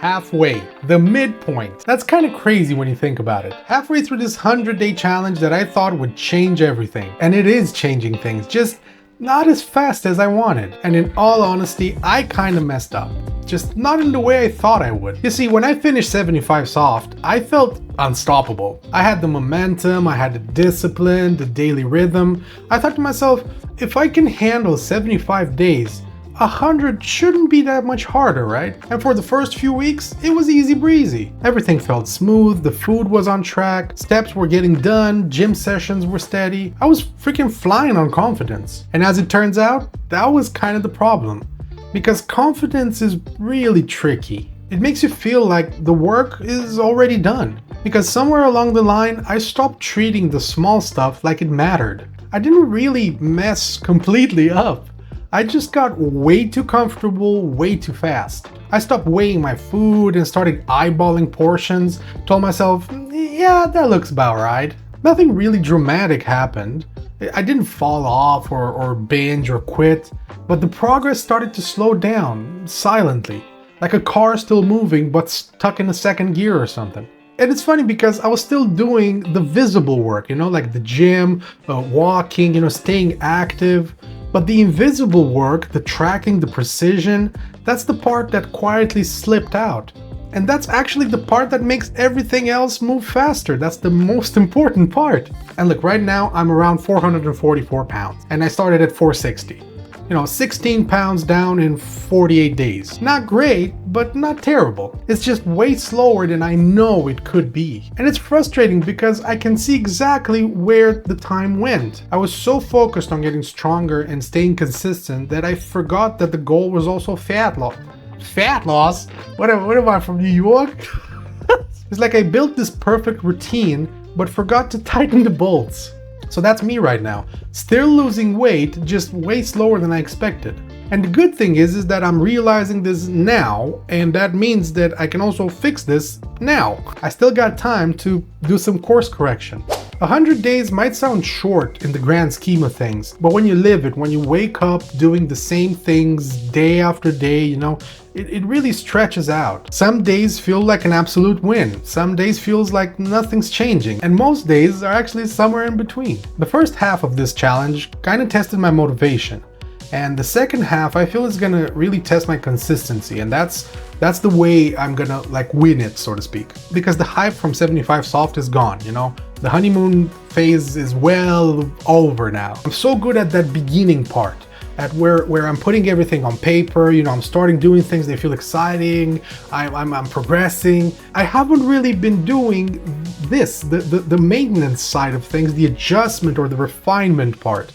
halfway, the midpoint. That's kind of crazy when you think about it. Halfway through this 100-day challenge that I thought would change everything. And it is changing things, just not as fast as I wanted. And in all honesty, I kind of messed up. Just not in the way I thought I would. You see, when I finished 75 soft, I felt unstoppable. I had the momentum, I had the discipline, the daily rhythm. I thought to myself, if I can handle 75 days, 100 shouldn't be that much harder, right? And for the first few weeks, it was easy breezy. Everything felt smooth, the food was on track, steps were getting done, gym sessions were steady. I was freaking flying on confidence. And as it turns out, that was kind of the problem. Because confidence is really tricky. It makes you feel like the work is already done. Because somewhere along the line, I stopped treating the small stuff like it mattered. I didn't really mess completely up. I just got way too comfortable way too fast. I stopped weighing my food and started eyeballing portions, told myself, yeah, that looks about right. Nothing really dramatic happened. I didn't fall off or binge or quit, but the progress started to slow down silently, like a car still moving but stuck in a second gear or something. And it's funny because I was still doing the visible work, like the gym, walking, staying active. But the invisible work, the tracking, the precision, that's the part that quietly slipped out. And that's actually the part that makes everything else move faster. That's the most important part. And look, right now I'm around 444 pounds and I started at 460. 16 pounds down in 48 days. Not great, but not terrible. It's just way slower than I know it could be. And it's frustrating because I can see exactly where the time went. I was so focused on getting stronger and staying consistent that I forgot that the goal was also fat loss. Fat loss? What am I, from New York? It's like I built this perfect routine, but forgot to tighten the bolts. So that's me right now, still losing weight, just way slower than I expected. And the good thing is that I'm realizing this now, and that means that I can also fix this now. I still got time to do some course correction. 100 days might sound short in the grand scheme of things, but when you live it, when you wake up doing the same things day after day, it really stretches out. Some days feel like an absolute win, some days feels like nothing's changing, and most days are actually somewhere in between. The first half of this challenge kind of tested my motivation, and the second half I feel is gonna really test my consistency, and that's the way I'm gonna win it, so to speak. Because the hype from 75 soft is gone, The honeymoon phase is well over now. I'm so good at that beginning part, at where I'm putting everything on paper, I'm starting doing things that feel exciting, I'm progressing. I haven't really been doing this, the maintenance side of things, the adjustment or the refinement part.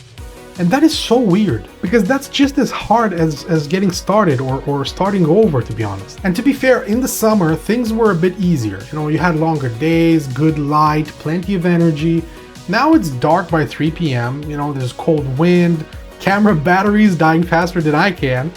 And that is so weird, because that's just as hard as getting started or starting over, to be honest. And to be fair, in the summer, things were a bit easier. You had longer days, good light, plenty of energy. Now it's dark by 3 p.m., there's cold wind, camera batteries dying faster than I can.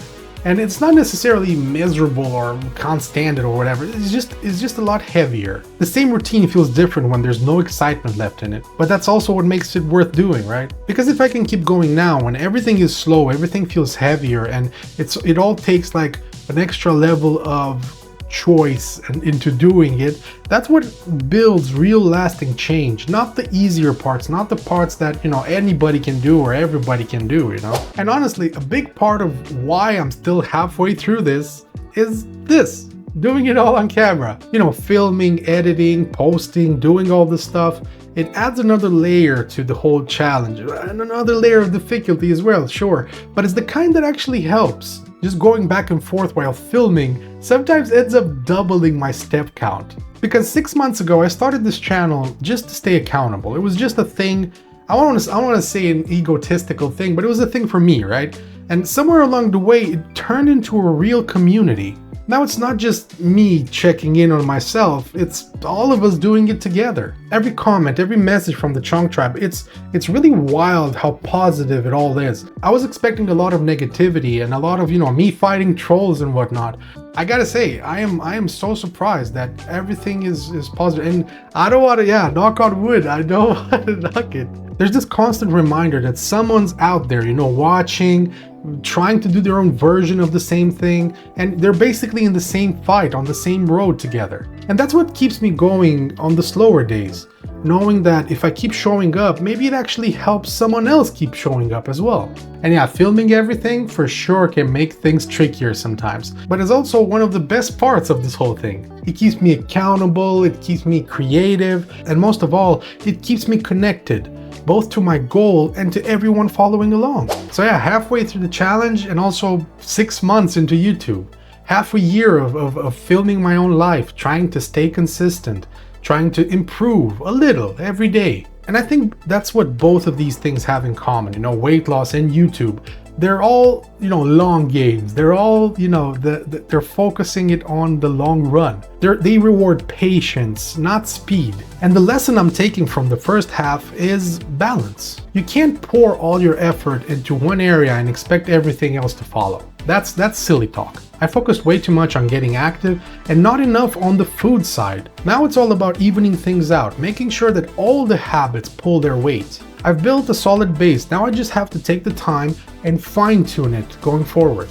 And it's not necessarily miserable or can't stand it or whatever, it's just a lot heavier. The same routine feels different when there's no excitement left in it, but that's also what makes it worth doing, right? Because if I can keep going now, when everything is slow, everything feels heavier, and it all takes like an extra level of choice and into doing it, that's what builds real lasting change, not the easier parts, not the parts that anybody can do or everybody can do. And honestly, a big part of why I'm still halfway through this is this, doing it all on camera, filming, editing, posting, doing all this stuff. It adds another layer to the whole challenge, and another layer of difficulty as well, sure, but it's the kind that actually helps. Just going back and forth while filming sometimes ends up doubling my step count. Because 6 months ago I started this channel just to stay accountable. It was just a thing, I don't want to say an egotistical thing, but it was a thing for me, right? And somewhere along the way it turned into a real community. Now it's not just me checking in on myself, it's all of us doing it together. Every comment, every message from the Chonk tribe, it's really wild how positive it all is. I was expecting a lot of negativity and a lot of, me fighting trolls and whatnot. I gotta say, I am so surprised that everything is positive, and I don't want to, knock on wood, I don't want to knock it. There's this constant reminder that someone's out there, watching, trying to do their own version of the same thing, and they're basically in the same fight, on the same road together. And that's what keeps me going on the slower days, knowing that if I keep showing up, maybe it actually helps someone else keep showing up as well. And yeah, filming everything for sure can make things trickier sometimes, but it's also one of the best parts of this whole thing. It keeps me accountable, it keeps me creative, and most of all, it keeps me connected, both to my goal and to everyone following along. So yeah, halfway through the challenge and also 6 months into YouTube, half a year of filming my own life, trying to stay consistent, trying to improve a little every day. And I think that's what both of these things have in common, weight loss and YouTube. They're all, long games. They're all, they're focusing it on the long run. They reward patience, not speed. And the lesson I'm taking from the first half is balance. You can't pour all your effort into one area and expect everything else to follow. That's silly talk. I focused way too much on getting active and not enough on the food side. Now it's all about evening things out, making sure that all the habits pull their weight. I've built a solid base, now I just have to take the time and fine-tune it going forward.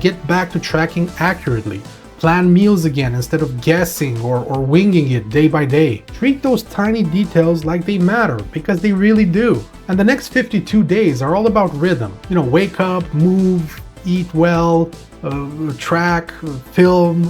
Get back to tracking accurately. Plan meals again instead of guessing or winging it day by day. Treat those tiny details like they matter, because they really do. And the next 52 days are all about rhythm. Wake up, move, eat well, track, film,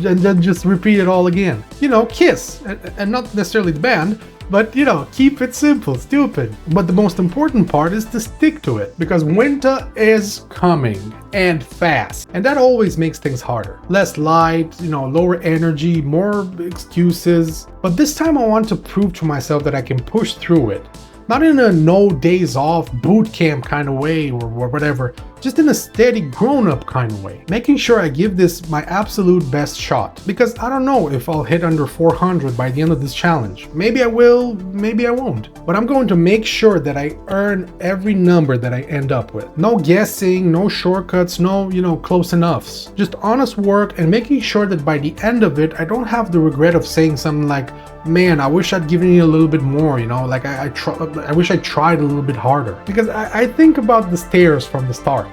and then just repeat it all again. Kiss, and not necessarily the band, but keep it simple, stupid. But the most important part is to stick to it, because winter is coming, and fast. And that always makes things harder. Less light, lower energy, more excuses. But this time I want to prove to myself that I can push through it. Not in a no days off boot camp kind of way or whatever, just in a steady grown-up kind of way. Making sure I give this my absolute best shot, because I don't know if I'll hit under 400 by the end of this challenge. Maybe I will, maybe I won't. But I'm going to make sure that I earn every number that I end up with. No guessing, no shortcuts, no, close enoughs. Just honest work and making sure that by the end of it, I don't have the regret of saying something like, man, I wish I'd given you a little bit more, like I wish I tried a little bit harder. Because I think about the stairs from the start,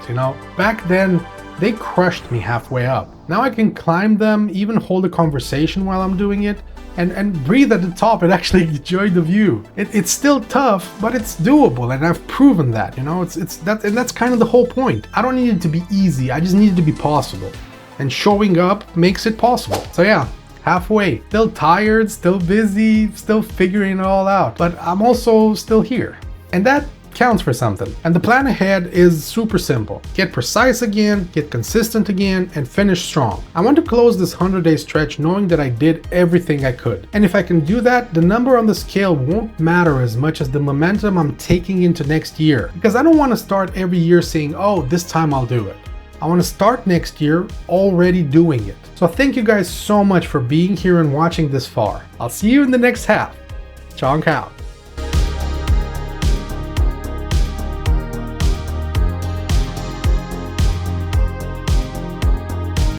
Back then, they crushed me halfway up. Now I can climb them, even hold a conversation while I'm doing it, and breathe at the top and actually enjoy the view. It's still tough, but it's doable, and I've proven that, and that's kind of the whole point. I don't need it to be easy, I just need it to be possible. And showing up makes it possible. So yeah. Halfway, still tired, still busy, still figuring it all out, but I'm also still here. And that counts for something. And the plan ahead is super simple. Get precise again, get consistent again, and finish strong. I want to close this 100-day stretch knowing that I did everything I could. And if I can do that, the number on the scale won't matter as much as the momentum I'm taking into next year. Because I don't want to start every year saying, oh, this time I'll do it. I want to start next year already doing it. So thank you guys so much for being here and watching this far. I'll see you in the next half. Chonk out.